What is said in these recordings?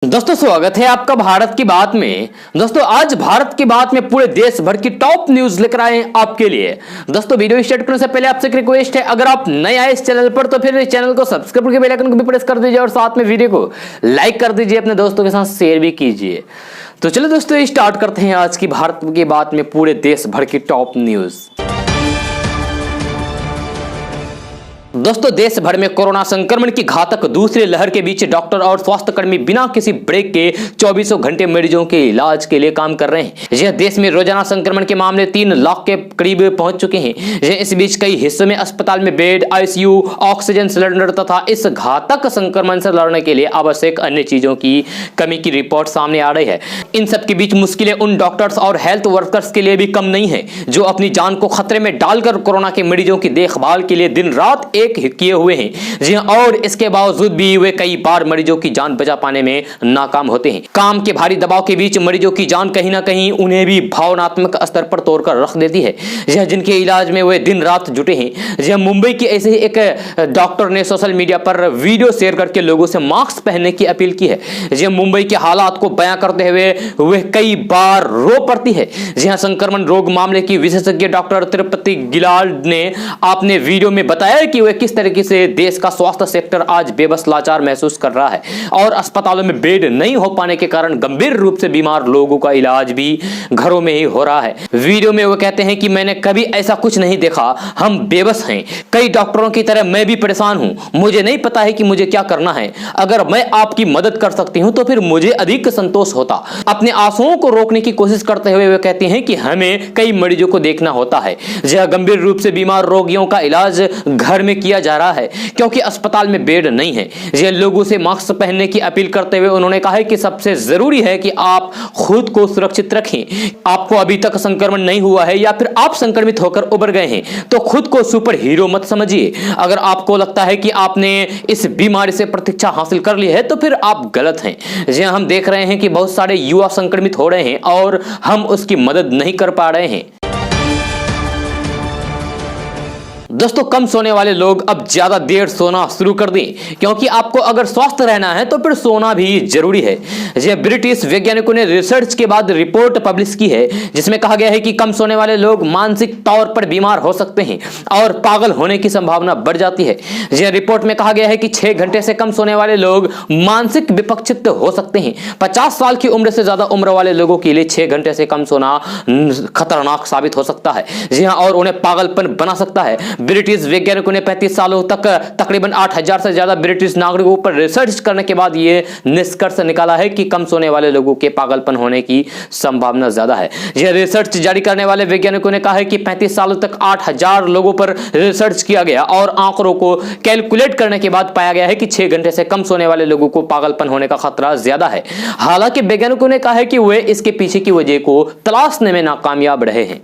दोस्तों स्वागत है आपका भारत की बात में। दोस्तों आज भारत की बात में पूरे देश भर की टॉप न्यूज लेकर आए हैं आपके लिए। दोस्तों वीडियो स्टार्ट करने से पहले आपसे एक रिक्वेस्ट है, अगर आप नए आए इस चैनल पर तो फिर इस चैनल को सब्सक्राइब करके बेल आइकन को भी प्रेस कर दीजिए और साथ में वीडियो को लाइक कर दीजिए, अपने दोस्तों के साथ शेयर भी कीजिए। तो चलो दोस्तों स्टार्ट करते हैं आज की भारत की बात में पूरे देश भर की टॉप न्यूज। दोस्तों देश भर में कोरोना संक्रमण की घातक दूसरी लहर के बीच डॉक्टर और स्वास्थ्यकर्मी बिना किसी ब्रेक के 24 घंटे मरीजों के इलाज के लिए काम कर रहे हैं। यह देश में रोजाना संक्रमण के मामले 3 लाख के करीब पहुंच चुके हैं। इस बीच कई हिस्सों में अस्पताल में बेड, आईसीयू, ऑक्सीजन सिलेंडर तथा इस घातक संक्रमण से लड़ने के लिए आवश्यक अन्य चीजों की कमी की रिपोर्ट सामने आ रही है। इन सब के बीच मुश्किलें उन डॉक्टर्स और हेल्थ वर्कर्स के लिए भी कम नहीं है जो अपनी जान को खतरे में डालकर कोरोना के मरीजों की देखभाल के लिए दिन रात एक किए हुए हैं। जी हां, और इसके बावजूद भी वे कई बार मरीजों की जान बचा पाने में नाकाम होते हैं। काम के भारी दबाव के बीच मरीजों की जान कहीं ना कहीं उन्हें भी भावनात्मक स्तर पर तोड़कर रख देती है। यह जिनके इलाज में वे दिन रात जुटे हैं। यह मुंबई के ऐसे ही एक डॉक्टर ने सोशल मीडिया पर वीडियो शेयर करके लोगों से मास्क पहनने की अपील की है। यह मुंबई के हालात को बयां करते हुए वे कई बार रो पड़ती है। जहां संक्रमण रोग मामले की विशेषज्ञ डॉक्टर तिरुपति गिलाल ने अपने वीडियो में बताया कि वे किस तरीके से देश का स्वास्थ्य सेक्टर आज बेबस लाचार महसूस कर रहा है और अस्पतालों में बेड नहीं हो पाने के कारण गंभीर रूप से बीमार लोगों का इलाज भी घरों में ही हो रहा है। वीडियो में वो कहते हैं कि मैंने कभी ऐसा कुछ नहीं देखा, हम बेबस हैं। कई डॉक्टरों की तरह मैं भी परेशान हूं, मुझे नहीं पता है कि मुझे क्या करना है। अगर मैं आपकी मदद कर सकती हूं तो फिर मुझे अधिक संतोष होता। अपने आंसुओं को रोकने की कोशिश करते हुए वे कहते हैं कि हमें कई मरीजों को देखना होता है। यह गंभीर रूप से बीमार रोगियों का इलाज घर में किया जा रहा है क्योंकि अस्पताल में बेड नहीं है। ये लोगों से मास्क पहनने की अपील करते हुए उन्होंने कहा है कि सबसे जरूरी है कि आप खुद को सुरक्षित रखें। आपको अभी तक संक्रमण नहीं हुआ है या फिर आप संक्रमित होकर उबर गए हैं तो खुद को सुपर हीरो मत समझिए। अगर आपको लगता है कि आपने इस बीमारी से प्रतीक्षा हासिल कर ली है तो फिर आप गलत हैं। जी हम देख रहे हैं कि बहुत सारे युवा संक्रमित हो रहे हैं और हम उसकी मदद नहीं कर पा रहे हैं। दोस्तों कम सोने वाले लोग अब ज्यादा देर सोना शुरू कर दें क्योंकि आपको अगर स्वस्थ रहना है तो फिर सोना भी जरूरी है। यह ब्रिटिश वैज्ञानिकों ने रिसर्च के बाद रिपोर्ट पब्लिश की है जिसमें कहा गया है कि कम सोने वाले लोग मानसिक तौर पर बीमार हो सकते हैं और पागल होने की संभावना बढ़ जाती है। यह रिपोर्ट में कहा गया है कि 6 घंटे से कम सोने वाले लोग मानसिक विपक्षित हो सकते हैं। 50 साल की उम्र से ज्यादा उम्र वाले लोगों के लिए 6 घंटे से कम सोना खतरनाक साबित हो सकता है। जी हाँ, और उन्हें पागलपन बना सकता है। ब्रिटिश वैज्ञानिकों ने 35 सालों तक तकरीबन 8000 से ज्यादा ब्रिटिश नागरिकों पर रिसर्च करने के बाद यह निष्कर्ष निकाला है कि कम सोने वाले लोगों के पागलपन होने की संभावना ज्यादा है। यह रिसर्च जारी करने वाले वैज्ञानिकों ने कहा है कि 35 सालों तक 8000 लोगों पर रिसर्च किया गया और आंकड़ों को कैलकुलेट करने के बाद पाया गया है कि 6 घंटे से कम सोने वाले लोगों को पागलपन होने का खतरा ज्यादा है। हालांकि वैज्ञानिकों ने कहा है कि वे इसके पीछे की वजह को तलाशने में नाकामयाब रहे हैं।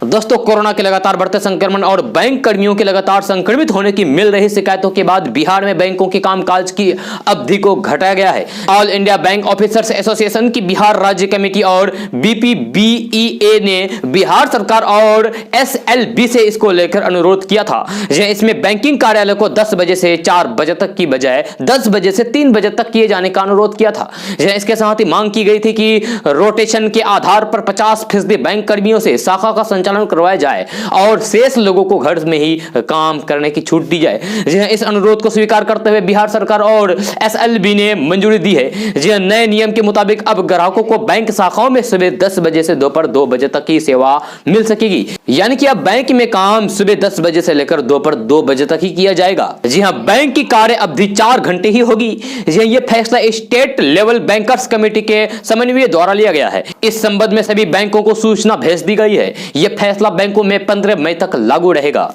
दोस्तों कोरोना के लगातार बढ़ते संक्रमण और बैंक कर्मियों के लगातार संक्रमित होने की मिल रही शिकायतों के बाद बिहार में बैंकों के कामकाज की अवधि को घटाया गया है। All India bank officers association की बिहार राज्य कमेटी और बीपीबीईए ने बिहार सरकार और एसएलबी से इसको लेकर अनुरोध किया था। इसमें बैंकिंग कार्यालय को 10 बजे से 4 बजे तक की बजाय 10 बजे से 3 बजे तक किए जाने का अनुरोध किया था। इसके साथ ही मांग की गई थी कि रोटेशन के आधार पर 50% बैंक कर्मियों से शाखा का संचालन करवाया जाए और शेष लोगों को घर में ही काम करने की छूट दी जाए। इस अनुरोध को स्वीकार करते हुए बिहार सरकार और एसएलबी ने मंजूरी दी है। नए नियम के मुताबिक अब ग्राहकों को बैंक शाखाओं में सुबह 10 बजे से दोपहर 2 बजे तक की सेवा मिल सकेगी। यानी कि अब बैंक में काम सुबह 10 बजे से लेकर दोपहर 2 बजे तक ही किया जाएगा। जी हाँ, बैंक की कार्य अवधि 4 घंटे ही होगी। यह फैसला स्टेट लेवल बैंकर्स कमेटी के समन्वय द्वारा लिया गया है। इस संबंध में सभी बैंकों को सूचना भेज दी गई है। यह फैसला बैंकों में 15 मई तक लागू रहेगा।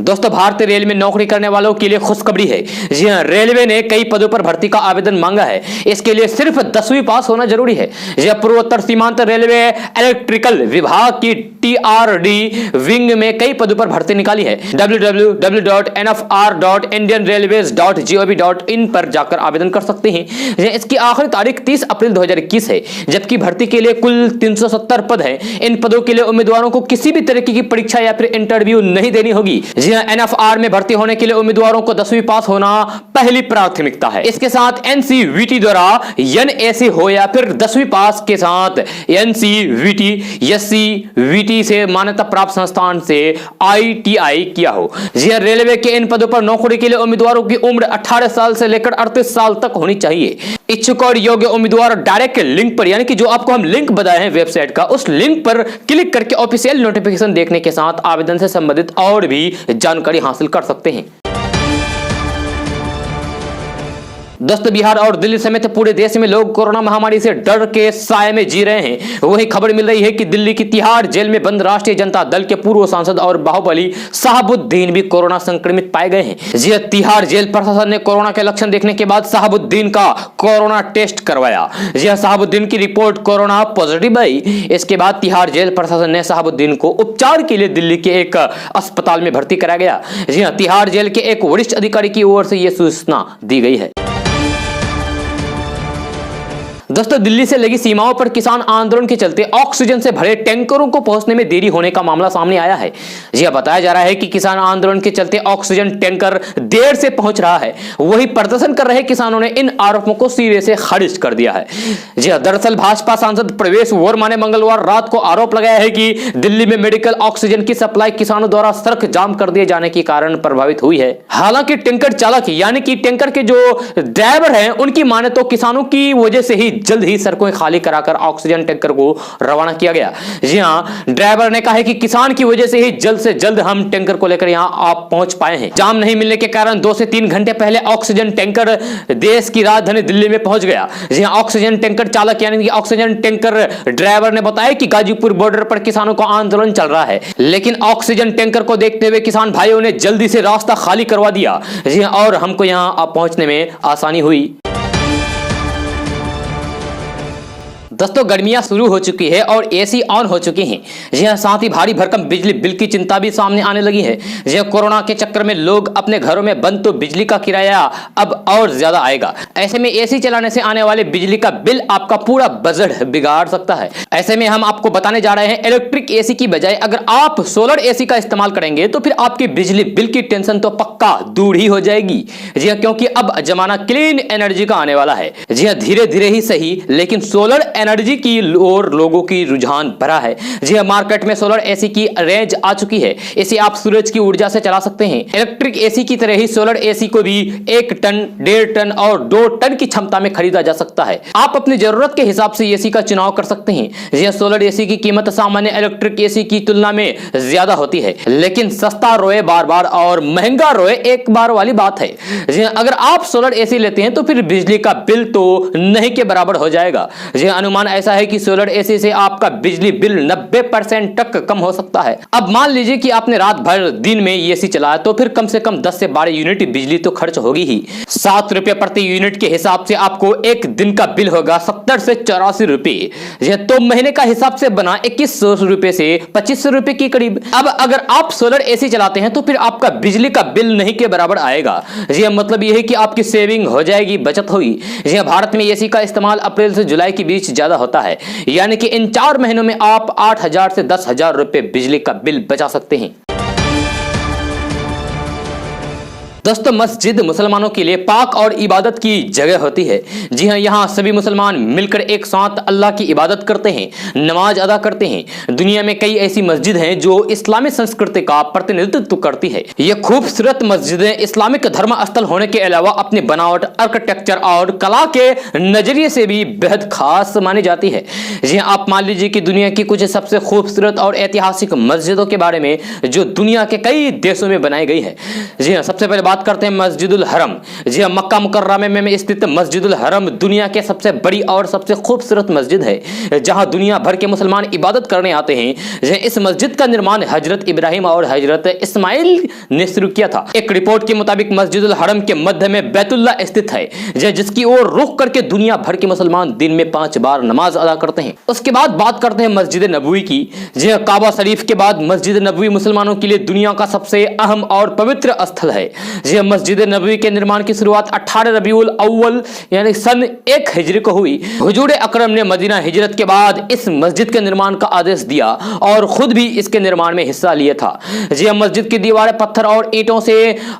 दोस्तों भारतीय रेल में नौकरी करने वालों के लिए खुशखबरी है। जी हां, रेलवे ने कई पदों पर भर्ती का आवेदन मांगा है। इसके लिए सिर्फ 10वीं पास होना जरूरी है। यह पूर्वोत्तर सीमांत रेलवे इलेक्ट्रिकल विभाग की टीआरडी विंग में कई पदों पर भर्ती निकाली है। www.nfr.indianrailways.gov.in पर जाकर आवेदन कर सकते हैं। इसकी आखिरी तारीख 30 अप्रैल 2021 है, जबकि भर्ती के लिए कुल 370 पद हैं। इन पदों के लिए उम्मीदवारों को किसी भी तरीके की परीक्षा या फिर इंटरव्यू नहीं देनी होगी। जी हाँ, NFR में भर्ती होने के लिए उम्मीदवारों को 10वीं पास होना पहली प्राथमिकता है। इसके साथ NCVT द्वारा NAC हो या फिर 10वीं पास के साथ NCVT SCVT से मान्यता प्राप्त संस्थान से ITI किया हो। जी हाँ, रेलवे के इन पदों पर नौकरी के लिए उम्मीदवारों की उम्र 18 साल से लेकर 38 साल तक होनी चाहिए। इच्छुक और योग्य उम्मीदवार डायरेक्ट लिंक पर, यानी कि जो आपको हम लिंक बताए हैं वेबसाइट का, उस लिंक पर क्लिक करके ऑफिशियल नोटिफिकेशन देखने के साथ आवेदन से संबंधित और भी जानकारी हासिल कर सकते हैं। दोस्तों, बिहार और दिल्ली समेत पूरे देश में लोग कोरोना महामारी से डर के साए में जी रहे हैं। वही खबर मिल रही है कि दिल्ली की तिहाड़ जेल में बंद राष्ट्रीय जनता दल के पूर्व सांसद और बाहुबली शहाबुद्दीन भी कोरोना संक्रमित पाए गए हैं। जी तिहाड़ जेल प्रशासन ने कोरोना के लक्षण देखने के बाद शहाबुद्दीन का कोरोना टेस्ट करवाया। जी शहाबुद्दीन की रिपोर्ट कोरोना पॉजिटिव आई। इसके बाद तिहाड़ जेल प्रशासन ने शहाबुद्दीन को उपचार के लिए दिल्ली के एक अस्पताल में भर्ती कराया गया। जी हाँ, तिहाड़ जेल के एक वरिष्ठ अधिकारी की ओर से यह सूचना दी गई है। दोस्तों, दिल्ली से लगी सीमाओं पर किसान आंदोलन के चलते ऑक्सीजन से भरे टैंकरों को पहुंचने में देरी होने का मामला सामने आया है। जी बताया जा रहा है कि किसान आंदोलन के चलते ऑक्सीजन टैंकर देर से पहुंच रहा है। वही प्रदर्शन कर रहे किसानों ने इन आरोपों को सिरे से खारिज कर दिया है। जी दरअसल भाजपा सांसद प्रवेश वर्मा ने मंगलवार रात को आरोप लगाया है कि दिल्ली में मेडिकल ऑक्सीजन की सप्लाई किसानों द्वारा सड़क जाम कर दिए जाने के कारण प्रभावित हुई है। हालांकि टैंकर चालक यानी कि टैंकर के जो ड्राइवर हैं, उनकी माने तो किसानों की वजह से ही जल्द ही सड़कों खाली कराकर ऑक्सीजन टैंकर को रवाना किया गया। जी हां, ड्राइवर ने कहा है कि किसान की वजह से ही जल्द से जल्द हम टैंकर को लेकर यहां आप पहुंच पाए हैं। जाम नहीं मिलने के कारण 2 से 3 घंटे पहले ऑक्सीजन टैंकर देश की राजधानी दिल्ली में पहुंच गया। जी हां, ऑक्सीजन टैंकर चालक यानी कि ऑक्सीजन टैंकर ड्राइवर ने बताया कि गाजीपुर बॉर्डर पर किसानों का आंदोलन चल रहा है, लेकिन ऑक्सीजन टैंकर को देखते हुए किसान भाइयों ने जल्दी से रास्ता खाली करवा दिया। जी हां, और हमको यहां पहुंचने में आसानी हुई। दोस्तों, गर्मियां शुरू हो चुकी है और एसी ऑन हो चुकी हैं। जी हाँ, साथ ही भारी भरकम बिजली बिल की चिंता भी सामने आने लगी है। जी हाँ, कोरोना के चक्कर में लोग अपने घरों में बंद तो बिजली का किराया अब और ज्यादा आएगा। ऐसे में एसी चलाने से आने वाले बिजली का बिल आपका पूरा बजट बिगाड़ सकता है। ऐसे में हम आपको बताने जा रहे हैं, इलेक्ट्रिक एसी की बजाय अगर आप सोलर एसी का इस्तेमाल करेंगे तो फिर आपकी बिजली बिल की टेंशन तो पक्का दूर ही हो जाएगी। जी हाँ, क्योंकि अब जमाना क्लीन एनर्जी का आने वाला है। जी हाँ, धीरे धीरे ही सही, लेकिन सोलर एनर्जी की और लोगों की रुझान भरा है। जी हां, मार्केट में सोलर एसी की रेंज आ चुकी है। इसे आप सूरज की ऊर्जा से चला सकते हैं। इलेक्ट्रिक एसी की तरह ही सोलर एसी को भी 1 टन, 1.5 टन और 2 टन की क्षमता में खरीदा जा सकता है। आप अपनी जरूरत के हिसाब से एसी का चुनाव कर सकते हैं। जी हां, सोलर एसी की कीमत सामान्य इलेक्ट्रिक एसी की तुलना में ज्यादा होती है, लेकिन सस्ता रोए बार बार और महंगा रोए एक बार वाली बात है। जी हां, अगर आप सोलर एसी लेते हैं तो फिर बिजली का बिल तो नहीं के बराबर हो जाएगा। जी हां, अनुमान ऐसा है कि सोलर एसी से आपका बिजली बिल 90% तक कम हो सकता है। अब मान लीजिए कि आपने रात भर दिन में एसी चलाया तो फिर कम से कम 10 से 12 यूनिट बिजली तो खर्च होगी ही। 7 रुपए प्रति यूनिट के हिसाब से आपको एक दिन का बिल होगा 70 से 84 रुपए। तो महीने का हिसाब से बना 2100 रुपए से 2500 रुपए के करीब। अब अगर आप सोलर एसी चलाते हैं तो फिर आपका बिजली का बिल नहीं के बराबर आएगा। जी मतलब यह है कि आपकी सेविंग हो जाएगी, बचत होगी। जी भारत में एसी का इस्तेमाल अप्रैल से जुलाई के बीच ज्यादा होता है, यानी कि इन 4 महीनों में आप 8,000 से 10,000 रुपए बिजली का बिल बचा सकते हैं। दोस्तों, मस्जिद मुसलमानों के लिए पाक और इबादत की जगह होती है। जी हां, यहाँ सभी मुसलमान मिलकर एक साथ अल्लाह की इबादत करते हैं, नमाज अदा करते हैं। दुनिया में कई ऐसी मस्जिद हैं जो इस्लामी संस्कृति का प्रतिनिधित्व करती है। ये खूबसूरत मस्जिदें इस्लामिक धर्म स्थल होने के अलावा अपनी बनावट, आर्किटेक्चर और कला के नजरिए से भी बेहद खास मानी जाती है। जी हां, आप मान लीजिए कि दुनिया की कुछ सबसे खूबसूरत और ऐतिहासिक मस्जिदों के बारे में जो दुनिया के कई देशों में बनाई गई है। जी हां, सबसे पहले बात करते हैं मस्जिदुल हरम। जी हां, मक्का मुकर्रमा में स्थित मस्जिदुल हरम दुनिया के सबसे बड़ी और सबसे खूबसूरत मस्जिद है, जहां दुनिया भर के मुसलमान इबादत करने आते हैं। इस मस्जिद का निर्माण हजरत इब्राहिम और हजरत इस्माइल ने शुरू किया था। एक रिपोर्ट के मुताबिक मस्जिदुल हरम के मध्य में बैतुल्ला स्थित है, जिसकी ओर रुख करके दुनिया भर के मुसलमान दिन में 5 बार नमाज अदा करते हैं। उसके बाद बात करते हैं मस्जिद नबवी की। जी हां, काबा शरीफ के बाद मस्जिद नबवी मुसलमानों के लिए दुनिया का सबसे अहम और पवित्र स्थल है। यह मस्जिद नबवी के निर्माण की शुरुआत 18 रबीउल अव्वल यानी सन 1 हिजरी को हुई। हुजूर अकरम ने मदीना हिजरत के बाद इस मस्जिद के निर्माण का आदेश दिया और खुद भी इसके निर्माण में हिस्सा लिया था। यह मस्जिद की दीवारें पत्थर और ईंटों से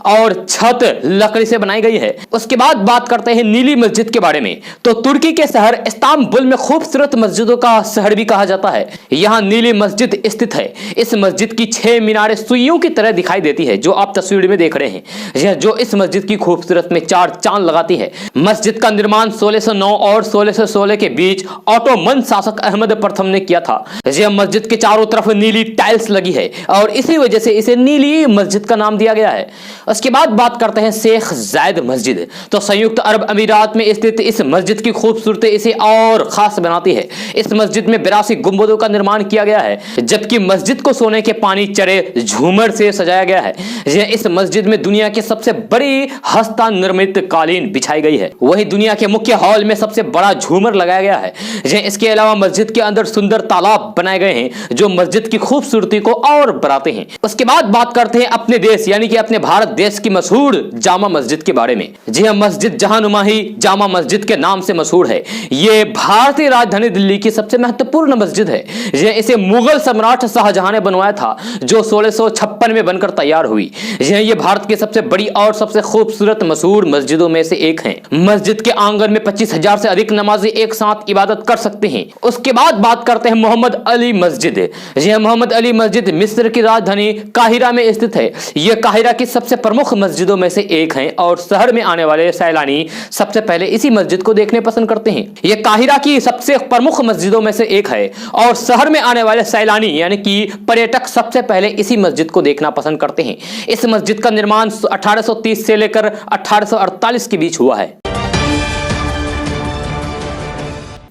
और छत लकड़ी से बनाई गई है। उसके बाद बात करते हैं नीली मस्जिद के बारे में। तो तुर्की के शहर इस्तांबुल में खूबसूरत मस्जिदों का शहर भी कहा जाता है। यहाँ नीली मस्जिद स्थित है। इस मस्जिद की 6 मीनारें सुइयों की तरह दिखाई देती है, जो आप तस्वीर में देख रहे हैं। यह जो इस मस्जिद की खूबसूरत में 4 चांद लगाती है। मस्जिद का निर्माण 1609 और 1616 के बीच ऑटोमन शासक अहमद प्रथम ने किया था। यह मस्जिद के चारों तरफ नीली टाइल्स लगी है और इसी वजह से इसे नीली मस्जिद का नाम दिया गया है। उसके बाद बात करते हैं शेख जायद मस्जिद। तो संयुक्त अरब अमीरात में स्थित इस मस्जिद की खूबसूरती इसे और खास बनाती है। इस मस्जिद में 82 गुंबदों का निर्माण किया गया है, जबकि मस्जिद को सोने के पानी चढ़े झूमर से सजाया गया है। यह इस मस्जिद में दुनिया की सबसे बड़ी हस्ता निर्मित कालीन बिछाई गई है। वही दुनिया के मुख्य हॉल में सबसे बड़ा झूमर लगाया गया है। इसके अलावा मस्जिद के अंदर सुंदर तालाब बनाए गए हैं, जो मस्जिद की खूबसूरती को और बढ़ाते हैं। उसके बाद बात करते हैं अपने देश यानी कि अपने भारत देश की मशहूर जामा मस्जिद के बारे में। जी हाँ, मस्जिद जहानुमाही जामा मस्जिद के नाम से मशहूर है। ये भारतीय राजधानी दिल्ली की सबसे महत्वपूर्ण मस्जिद है। इसे मुगल सम्राट शाहजहां ने बनवाया था, जो 1656 में बनकर तैयार हुई। ये भारत की सबसे बड़ी और सबसे खूबसूरत मशहूर मस्जिदों में से एक है। मस्जिद के आंगन में 25,000 से अधिक नमाजी एक साथ इबादत कर सकते हैं। उसके बाद बात करते हैं मोहम्मद अली मस्जिद। यह मोहम्मद अली मस्जिद मिस्र की राजधानी काहिरा में स्थित है। यह काहिरा की सबसे प्रमुख मस्जिदों में से एक है और शहर में आने वाले सैलानी सबसे पहले इसी मस्जिद को देखने पसंद करते हैं। यह काहिरा की सबसे प्रमुख मस्जिदों में से एक है और शहर में आने वाले सैलानी यानी कि पर्यटक सबसे पहले इसी मस्जिद को देखना पसंद करते हैं। इस मस्जिद का निर्माण 1830 से लेकर 1848 के बीच हुआ है।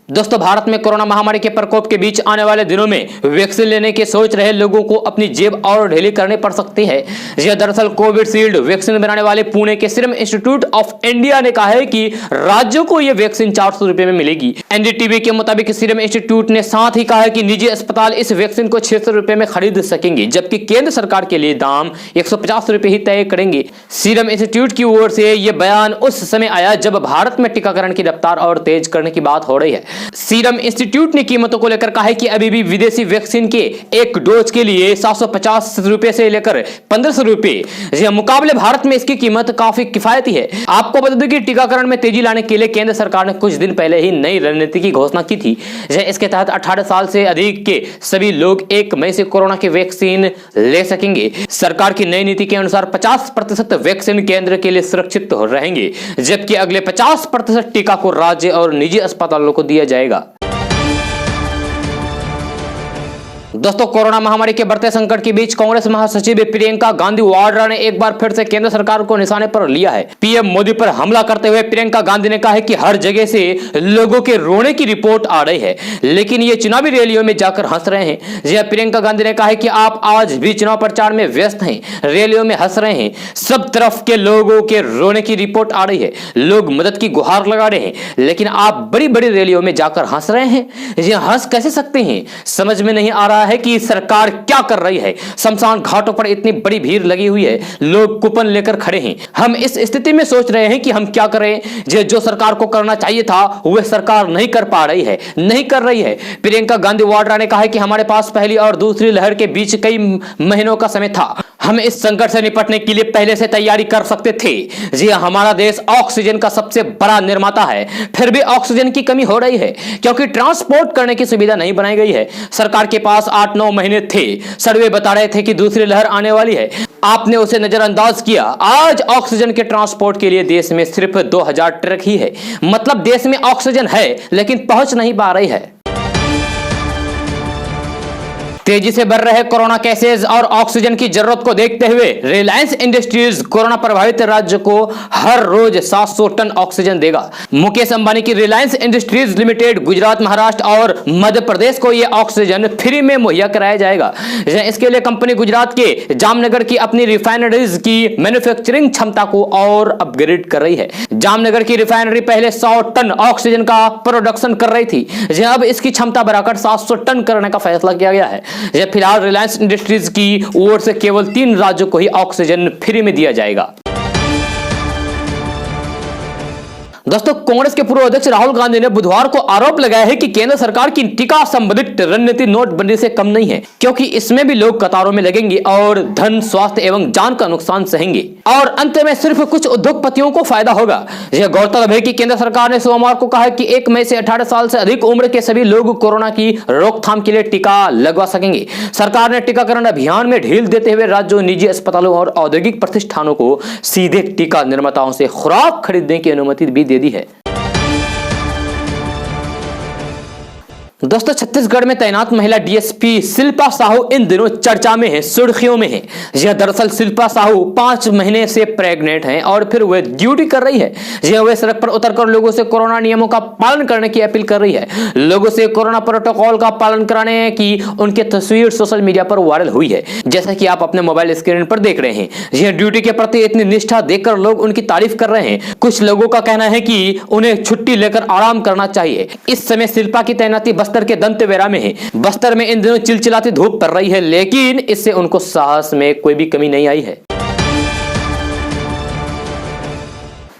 दोस्तों, भारत में कोरोना महामारी के प्रकोप के बीच आने वाले दिनों में वैक्सीन लेने की सोच रहे लोगों को अपनी जेब और ढीली करनी पड़ सकती है। यह दरअसल कोविशील्ड वैक्सीन बनाने वाले पुणे के सीरम इंस्टीट्यूट ऑफ इंडिया ने कहा है कि राज्यों को यह वैक्सीन 400 रुपए में मिलेगी। एनडीटीवी के मुताबिक सीरम इंस्टीट्यूट ने साथ ही कहा है कि निजी अस्पताल इस वैक्सीन को 600 रुपए में खरीद सकेंगे, जबकि केंद्र सरकार के लिए दाम 150 रुपए ही तय करेंगे। सीरम इंस्टीट्यूट की ओर से यह बयान उस समय आया जब भारत में टीकाकरण की रफ्तार और तेज करने की बात हो रही है। सीरम इंस्टीट्यूट ने कीमतों को लेकर कहा है कि अभी भी विदेशी वैक्सीन के एक डोज के लिए 750 रुपए से लेकर 1500 रुपए मुकाबले भारत में इसकी कीमत काफी किफायती है। आपको बता दें कि टीकाकरण में तेजी लाने के लिए केंद्र सरकार ने कुछ दिन पहले ही नई रणनीति की घोषणा की थी। इसके तहत 18 साल से अधिक के सभी लोग 1 मई से कोरोना की वैक्सीन ले सकेंगे। सरकार की नई नीति के अनुसार 50% वैक्सीन केंद्र के लिए सुरक्षित रहेंगे, जबकि अगले 50% टीका को राज्य और निजी अस्पतालों को दिया जाएगा। दोस्तों, कोरोना महामारी के बढ़ते संकट के बीच कांग्रेस महासचिव प्रियंका गांधी वाड्रा ने एक बार फिर से केंद्र सरकार को निशाने पर लिया है। पीएम मोदी पर हमला करते हुए प्रियंका गांधी ने कहा है कि हर जगह से लोगों के रोने की रिपोर्ट आ रही है, लेकिन ये चुनावी रैलियों में जाकर हंस रहे हैं। जी प्रियंका गांधी ने कहा है कि आप आज भी चुनाव प्रचार में व्यस्त हैं, रैलियों में हंस रहे हैं, सब तरफ के लोगों के रोने की रिपोर्ट आ रही है, लोग मदद की गुहार लगा रहे हैं, लेकिन आप बड़ी बड़ी रैलियों में जाकर हंस रहे हैं। ये हंस कैसे सकते हैं? समझ में नहीं आ रहा है कि सरकार क्या कर रही है। शमशान घाटों पर इतनी बड़ी भीड़ लगी हुई है, लोग कूपन लेकर खड़े हैं। हम इस स्थिति में सोच रहे हैं कि हम क्या करें। जो सरकार को करना चाहिए था वह सरकार नहीं कर पा रही है, नहीं कर रही है। प्रियंका गांधी वाड्रा ने कहा है कि हमारे पास पहली और दूसरी लहर के बीच कई महीनों का समय था। हम इस संकट से निपटने के लिए पहले से तैयारी कर सकते थे। जी हमारा देश ऑक्सीजन का सबसे बड़ा निर्माता है, फिर भी ऑक्सीजन की कमी हो रही है क्योंकि ट्रांसपोर्ट करने की सुविधा नहीं बनाई गई है। सरकार के पास 8-9 महीने थे, सर्वे बता रहे थे कि दूसरी लहर आने वाली है, आपने उसे नजरअंदाज किया। आज ऑक्सीजन के ट्रांसपोर्ट के लिए देश में सिर्फ 2000 ट्रक ही है। मतलब देश में ऑक्सीजन है लेकिन पहुंच नहीं पा रही है। तेजी से बढ़ रहे कोरोना केसेस और ऑक्सीजन की जरूरत को देखते हुए रिलायंस इंडस्ट्रीज कोरोना प्रभावित राज्य को हर रोज 700 टन ऑक्सीजन देगा। मुकेश अंबानी की रिलायंस इंडस्ट्रीज लिमिटेड गुजरात, महाराष्ट्र और मध्य प्रदेश को यह ऑक्सीजन फ्री में मुहैया कराया जाएगा। इसके लिए कंपनी गुजरात के जामनगर की अपनी रिफाइनरीज की मैन्युफैक्चरिंग क्षमता को और अपग्रेड कर रही है। जामनगर की रिफाइनरी पहले 100 टन ऑक्सीजन का प्रोडक्शन कर रही थी, अब इसकी क्षमता बढ़ाकर 700 टन करने का फैसला किया गया है। फिलहाल रिलायंस इंडस्ट्रीज की ओर से केवल 3 राज्यों को ही ऑक्सीजन फ्री में दिया जाएगा। दोस्तों, कांग्रेस के पूर्व अध्यक्ष राहुल गांधी ने बुधवार को आरोप लगाया है कि केंद्र सरकार की टीका संबंधित रणनीति नोटबंदी से कम नहीं है, क्योंकि इसमें भी लोग कतारों में लगेंगे और धन, स्वास्थ्य एवं जान का नुकसान सहेंगे और अंत में सिर्फ कुछ उद्योगपतियों को फायदा होगा। यह गौरतलब है कि केंद्र सरकार ने सोमवार को कहा कि 1 मई से 18 साल से अधिक उम्र के सभी लोग कोरोना की रोकथाम के लिए टीका लगवा सकेंगे। सरकार ने टीकाकरण अभियान में ढील देते हुए राज्यों, निजी अस्पतालों और औद्योगिक प्रतिष्ठानों को सीधे टीका निर्माताओं से खुराक खरीदने की अनुमति भी दे दी है। दोस्तों, छत्तीसगढ़ में तैनात महिला डीएसपी शिल्पा साहू इन दिनों चर्चा में है, सुर्खियों में है। यह दरअसल शिल्पा साहू 5 महीने से प्रेग्नेंट हैं और फिर वह ड्यूटी कर रही है। यह वह सड़क पर उतरकर लोगों से कोरोना नियमों का पालन करने की अपील कर रही है। लोगों से कोरोना प्रोटोकॉल का पालन कराने की उनकी तस्वीर सोशल मीडिया पर वायरल हुई है, जैसा कि आप अपने मोबाइल स्क्रीन पर देख रहे हैं। यह ड्यूटी के प्रति इतनी निष्ठा देखकर लोग उनकी तारीफ कर रहे हैं। कुछ लोगों का कहना है कि उन्हें छुट्टी लेकर आराम करना चाहिए। इस समय शिल्पा की तैनाती बस्तर के दंतेवाड़ा में है। बस्तर में इन दिनों चिलचिलाती धूप पड़ रही है, लेकिन इससे उनको साहस में कोई भी कमी नहीं आई है।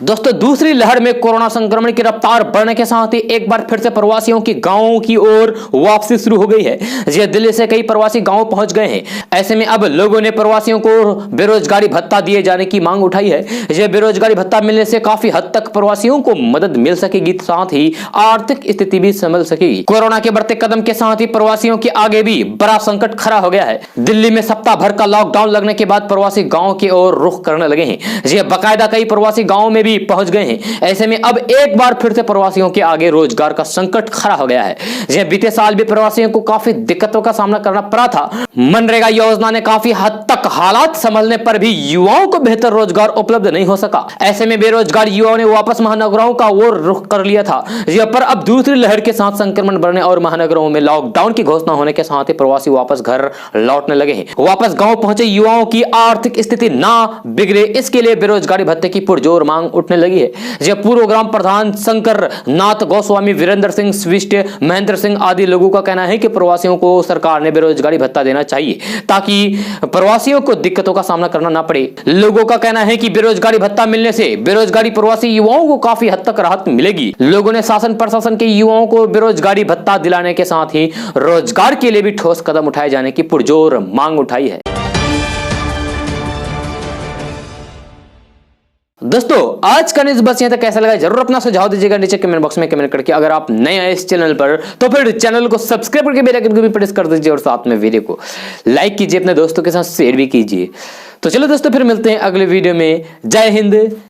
दोस्तों, दूसरी लहर में कोरोना संक्रमण की रफ्तार बढ़ने के साथ ही एक बार फिर से प्रवासियों की गांवों की ओर वापसी शुरू हो गई है। यह दिल्ली से कई प्रवासी गांव पहुंच गए हैं। ऐसे में अब लोगों ने प्रवासियों को बेरोजगारी भत्ता दिए जाने की मांग उठाई है। यह बेरोजगारी भत्ता मिलने से काफी हद तक प्रवासियों को मदद मिल सकेगी, साथ ही आर्थिक स्थिति भी संभल सकेगी। कोरोना के बढ़ते कदम के साथ ही प्रवासियों के आगे भी बड़ा संकट खड़ा हो गया है। दिल्ली में सप्ताह भर का लॉकडाउन लगने के बाद प्रवासी गाँव की ओर रुख करने लगे हैं। यह बाकायदा कई प्रवासी गाँव में भी पहुंच गए हैं। ऐसे में अब एक बार फिर से प्रवासियों के आगे रोजगार का संकट खड़ा हो गया है। यह बीते साल भी प्रवासियों को काफी दिक्कतों का सामना करना पड़ा था। मनरेगा योजना ने काफी हद तक हालात संभलने पर भी युवाओं को बेहतर रोजगार उपलब्ध नहीं हो सका। ऐसे में बेरोजगार युवाओं ने वापस महानगरों का वो रुख कर लिया था। यह पर अब दूसरी लहर के साथ संक्रमण बढ़ने और महानगरों में लॉकडाउन की घोषणा होने के साथ ही प्रवासी वापस घर लौटने लगे हैं। वापस गांव पहुंचे युवाओं की आर्थिक स्थिति ना बिगड़े, इसके लिए बेरोजगारी भत्ते की पुरजोर मांग उठने लगी है। यह पूर्व ग्राम प्रधान शंकर नाथ गोस्वामी, वीरेंद्र सिंह स्विष्ट, महेंद्र सिंह आदि लोगों का कहना है कि प्रवासियों को सरकार ने बेरोजगारी भत्ता देना चाहिए ताकि प्रवासियों को दिक्कतों का सामना करना ना पड़े। लोगों का कहना है कि बेरोजगारी भत्ता मिलने से बेरोजगारी प्रवासी युवाओं को काफी हद तक राहत मिलेगी। लोगों ने शासन प्रशासन के युवाओं को बेरोजगारी भत्ता दिलाने के साथ ही रोजगार के लिए भी ठोस कदम उठाए जाने की पुरजोर मांग उठाई है। दोस्तों, आज का न्यूज़ बस यहाँ तक। कैसा लगा जरूर अपना सुझाव दीजिएगा नीचे कमेंट बॉक्स में कमेंट करके। अगर आप नए आए इस चैनल पर तो फिर चैनल को सब्सक्राइब करके बेल आइकन को भी प्रेस कर दीजिए और साथ में वीडियो को लाइक कीजिए, अपने दोस्तों के साथ शेयर भी कीजिए। तो चलो दोस्तों, फिर मिलते हैं अगले वीडियो में। जय हिंद,